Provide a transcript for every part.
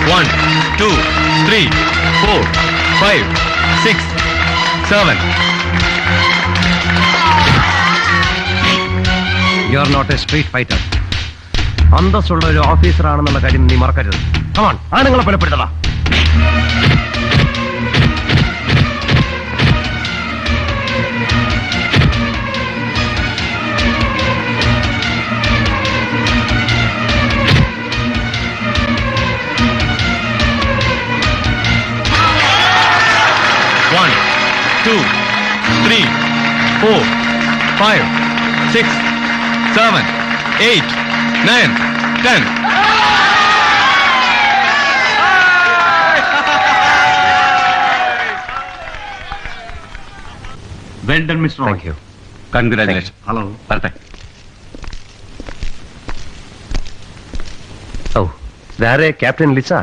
1, 2, 3, 4, 5, 6, 7. You are not a street fighter. അന്തസ്സുള്ള ഒരു officer ആണെന്നുള്ള കാര്യം നീ മറക്കരുത്. Come on, ആണുങ്ങളെ കൊലപ്പെടുത്തടാ. One, 2, 3, 4, 5, 6, 7, 8, 9, 10. Well done, Mr. Roy. Thank you. Congratulations. Hello. Varte. ഓ, ഇതാരെ ക്യാപ്റ്റൻ ലിസ?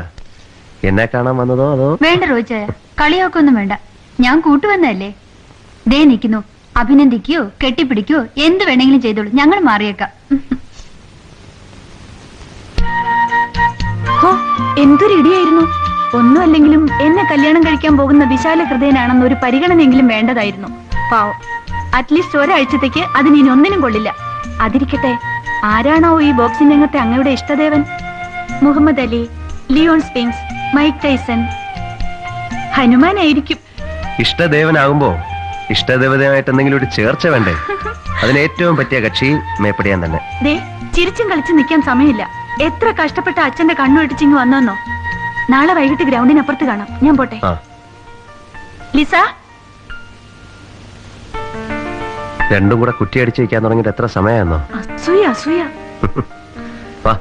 എന്നെ കാണാൻ വന്നതോ അതോ? വേണ്ട റോജയ, കളിയാക്കൊന്നും വേണ്ട. ഞാൻ കൂട്ടുവന്നല്ലേ. ദേ നിൽക്കുന്നു. അഭിനന്ദിക്കോ കെട്ടിപ്പിടിക്കോ എന്ത് വേണമെങ്കിലും ചെയ്തോളൂ, ഞങ്ങൾ മാറിയേക്കാം. എന്തൊരു ഇടിയായിരുന്നു. ഒന്നും അല്ലെങ്കിലും എന്നെ കല്യാണം കഴിക്കാൻ പോകുന്ന വിശാല ഹൃദയനാണെന്ന് ഒരു പരിഗണനയെങ്കിലും വേണ്ടതായിരുന്നു. പാവം, അറ്റ്ലീസ്റ്റ് ഒരാഴ്ചത്തേക്ക് അതിന് ഇനി ഒന്നിനും കൊള്ളില്ല. അതിരിക്കട്ടെ, ആരാണോ ഈ ബോക്സിംഗ് രംഗത്തെ അങ്ങയുടെ ഇഷ്ടദേവൻ? Muhammad Ali, Leon Spinks, Mike Tyson, ഹനുമാനായിരിക്കും. ഇഷ്ടദേവനാകുമ്പോ ഇഷ്ടദേവതയായിട്ട് എന്തെങ്കിലും ഒരു ചേർച്ച വേണ്ടേ? അതിന് ഏറ്റവും പറ്റിയ കക്ഷി മേപ്പടിയാൻ തന്നെ. ദേ, ചിരിച്ചും കളിച്ചും നിൽക്കാൻ സമയമില്ല. എത്ര കഷ്ടപ്പെട്ട അച്ഛന്റെ കണ്ണു വെട്ടിച്ചിങ്ങ് വന്നോ. നാളെ വൈകിട്ട് ഗ്രൗണ്ടിനപ്പുറത്ത് കാണാം. ഞാൻ പോട്ടെ. ലിസ, രണ്ടും കൂടെ കുറ്റിയടിച്ച് വയ്ക്കാൻ തുടങ്ങിയിട്ട് എത്ര സമയമായിരുന്നോ? അസൂയ അസൂയ. വാ.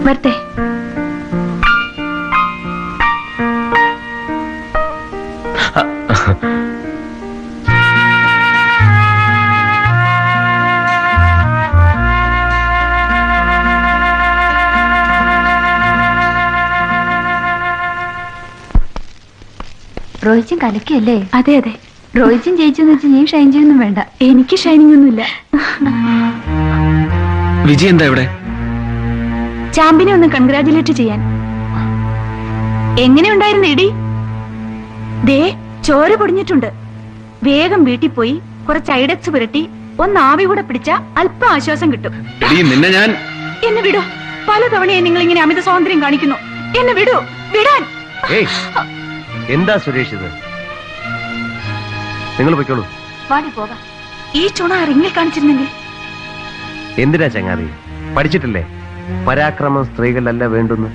വരട്ടെ. റോയിച്ചും കലക്കിയല്ലേ? അതെ അതെ. റോയിച്ചും ജയിച്ചെന്ന് വെച്ച് നീ ഷൈൻ ചെയ്യൊന്നും വേണ്ട. എനിക്ക് ഷൈനിങ് ഒന്നുമില്ല. വിജയ് എന്താ ഇവിടെ? ചാമ്പ്യനെ ഒന്ന് കൺഗ്രാജുലേറ്റ് ചെയ്യാൻ. എങ്ങനെയുണ്ടായിരുന്നു ഇടി? ദേ, ചോര പൊടിഞ്ഞിട്ടുണ്ട്. വേഗം വീട്ടിൽ പോയി കുറച്ച് ഐഡക്സ് പുരട്ടി ഒന്ന് ആവി കൂടെ പിടിച്ച അല്പം ആശ്വാസം കിട്ടും. നിന്നെ ഞാൻ... എന്നെ വിടൂ. പലതവണയായി നിങ്ങൾ ഇങ്ങനെ അമിത സ്വാതന്ത്ര്യം കാണിക്കുന്നു. എന്നെ വിടൂ. വിടാൻ. എന്താ സുരേഷ് ഇത്? നിങ്ങൾ പൊയ്ക്കോളൂ. വാടി പോകാം. ഈ ചുണ റിങ്ങിൽ കാണിച്ചിരുന്നെങ്കിൽ. എന്തിനാ ചങ്ങാതി? പഠിച്ചിട്ടില്ലേ പരാക്രമം സ്ത്രീകളല്ല വേണ്ടുന്നു?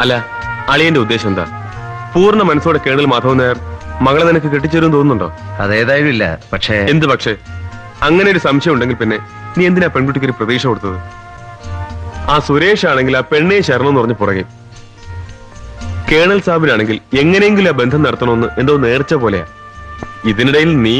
അല്ല, അളിയന്റെ ഉദ്ദേശം എന്താ? പൂർണ്ണ മനസ്സോടെ കേണൽ മാധവൻ നായർ മകളെ നിനക്ക് കെട്ടിച്ചേരും തോന്നുന്നുണ്ടോ? അതേതായാലും ഇല്ല. പക്ഷേ എന്ത് പക്ഷേ? അങ്ങനെ ഒരു സംശയം ഉണ്ടെങ്കിൽ പിന്നെ നീ എന്തിനാ പെൺകുട്ടിക്ക് ഒരു പ്രതീക്ഷ കൊടുത്തത്? ആ സുരേഷ് ആണെങ്കിൽ ആ പെണ്ണെ ശരണം എന്ന് പറഞ്ഞ് പുറകെ, കേണൽ സാബിനാണെങ്കിൽ എങ്ങനെയെങ്കിലും ആ ബന്ധം നടത്തണമെന്ന് എന്തോ നേർച്ച പോലെയാ. ഇതിനിടയിൽ നീ...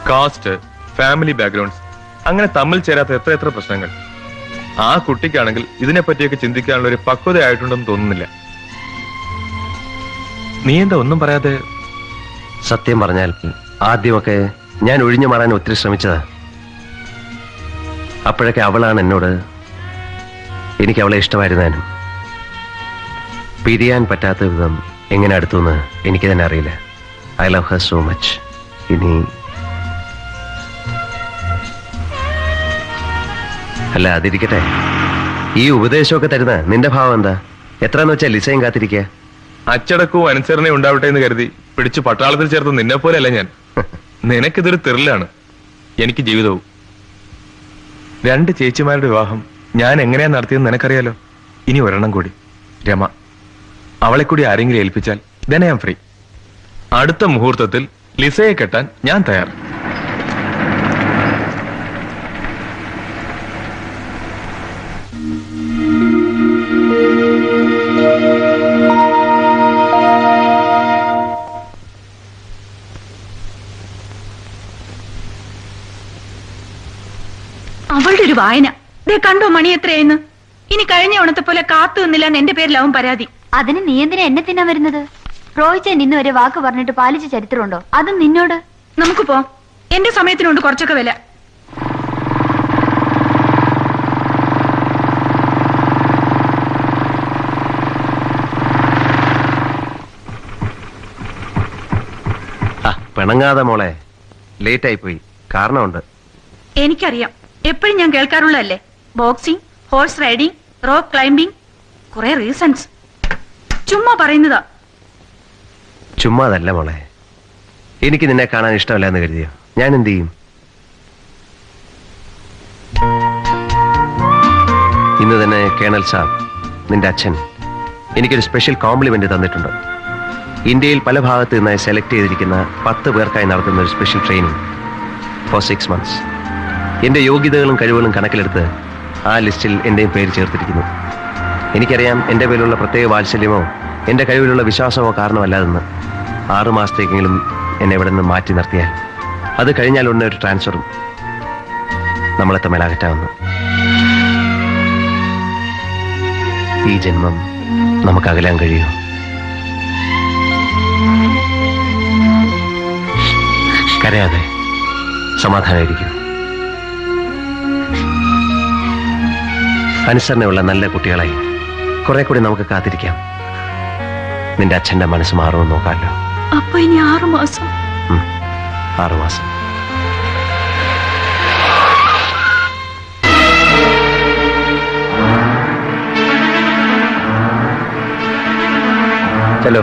കാസ്റ്റ്, ഫാമിലി ബാക്ക്ഗ്രൗണ്ട്സ്, അങ്ങനെ തമ്മിൽ ചേരാത്ത എത്ര പ്രശ്നങ്ങൾ. ആ കുട്ടിക്കാണെങ്കിൽ ഇതിനെപ്പറ്റിയൊക്കെ ചിന്തിക്കാനുള്ള ഒരു പക്വത ആയിട്ടുണ്ടെന്ന് തോന്നുന്നില്ല. നീ എന്താ ഒന്നും പറയാതെ? സത്യം പറഞ്ഞാൽ ആദ്യമൊക്കെ ഞാൻ ഒഴിഞ്ഞു മാറാൻ ഒത്തിരി ശ്രമിച്ചതാ. അപ്പോഴൊക്കെ അവളാണ് എന്നോട് എനിക്ക് അവളെ ഇഷ്ടമായിരുന്നേനും പിരിയാൻ പറ്റാത്ത വിധം എങ്ങനെ അടുത്തു എന്ന് എനിക്ക് തന്നെ അറിയില്ല. I love her so much. ഇനി അല്ല അതിരിക്കട്ടെ, ഈ ഉപദേശമൊക്കെ തരുന്ന നിന്റെ ഭാവം എന്താ? എത്രന്ന് വെച്ചാൽ ലിസയും കാത്തിരിക്കുക. അച്ചടക്കവും അനുസരണയും ഉണ്ടാവട്ടെ എന്ന് കരുതി പിടിച്ച് പട്ടാളത്തിൽ ചേർത്ത് നിന്നെ പോലെയല്ല ഞാൻ. നിനക്കിതൊരു ത്രില്ലാണ്, എനിക്ക് ജീവിതവും. 2 ചേച്ചിമാരുടെ വിവാഹം ഞാൻ എങ്ങനെയാ നടത്തിയെന്ന് നിനക്കറിയാലോ. ഇനി ഒരെണ്ണം കൂടി, രമ. അവളെ കൂടി ആരെങ്കിലും ഏൽപ്പിച്ചാൽ then I am free. അടുത്ത മുഹൂർത്തത്തിൽ ലിസയെ കെട്ടാൻ ഞാൻ തയ്യാർ. അവളുടെ ഒരു വായന ദേ കണ്ടോ മണി എത്രയായിരുന്നു. ഇനി കഴിഞ്ഞ ഓണത്തെ പോലെ കാത്തു നിന്നില്ല എന്ന് എന്റെ പേരിലാവും പരാതി. അതിന് നീ എന്തിനാ എന്നെ തിന്നാൻ വരുന്നത്? റോയിച്ചൻ ഇന്ന് വരെ വാക്ക് പറഞ്ഞിട്ട് പാലിച്ച ചരിത്രമുണ്ടോ? അതും നിന്നോട്. നമുക്ക് പോ, എന്റെ സമയത്തിനുണ്ട് കുറച്ചൊക്കെ വില. പിണങ്ങാതെ മോളെ, ലേറ്റ് ആയി പോയി. കാരണമുണ്ട്. എനിക്കറിയാം, എപ്പോഴും ഞാൻ കേൾക്കാറുള്ളതല്ലേ. Boxing, horse riding, rock climbing, കുറെ റീസൺസ്. ചുമ്മാ പറയുന്നതാ. ചുമ്മാതല്ല മോളെ, എനിക്ക് നിന്നെ കാണാൻ ഇഷ്ടമല്ല എന്ന് കരുതിയോ? ഞാൻ എന്ത് ചെയ്യും? ഇന്ന് തന്നെ കേണൽ സാബ്, നിന്റെ അച്ഛൻ, എനിക്കൊരു സ്പെഷ്യൽ കോംപ്ലിമെന്റ് തന്നിട്ടുണ്ട്. ഇന്ത്യയിൽ പല ഭാഗത്ത് നിന്നായി സെലക്ട് ചെയ്തിരിക്കുന്ന 10 പേർക്കായി നടത്തുന്ന ഒരു സ്പെഷ്യൽ ട്രെയിനിങ് ഫോർ 6 months. എന്റെ യോഗ്യതകളും കഴിവുകളും കണക്കിലെടുത്ത് ആ ലിസ്റ്റിൽ എന്റെയും പേര് ചേർത്തിരിക്കുന്നു. എനിക്കറിയാം എന്റെ പേരിലുള്ള പ്രത്യേക വാത്സല്യമോ എന്റെ കഴിവിലുള്ള വിശ്വാസമോ കാരണമല്ലാതെന്ന്. 6 മാസത്തേക്കെങ്കിലും എന്നെ ഇവിടെ നിന്ന് മാറ്റി നിർത്തിയാൽ അത് കഴിഞ്ഞാൽ ഉടനെ ഒരു ട്രാൻസ്ഫറും നമ്മളെ തമ്മിൽ അകറ്റാവുന്നു. ഈ ജന്മം നമുക്ക് അകലാൻ കഴിയുമോ? കരയാതെ സമാധാനമായിരിക്കും. അനുസരണയുള്ള നല്ല കുട്ടികളായി കുറെ കൂടി നമുക്ക് കാത്തിരിക്കാം. നിന്റെ അച്ഛന്റെ മനസ്സ് മാറുമെന്ന് നോക്കാമല്ലോ. അപ്പൊ ഇനി 6 മാസം? 6 മാസം. ചലോ.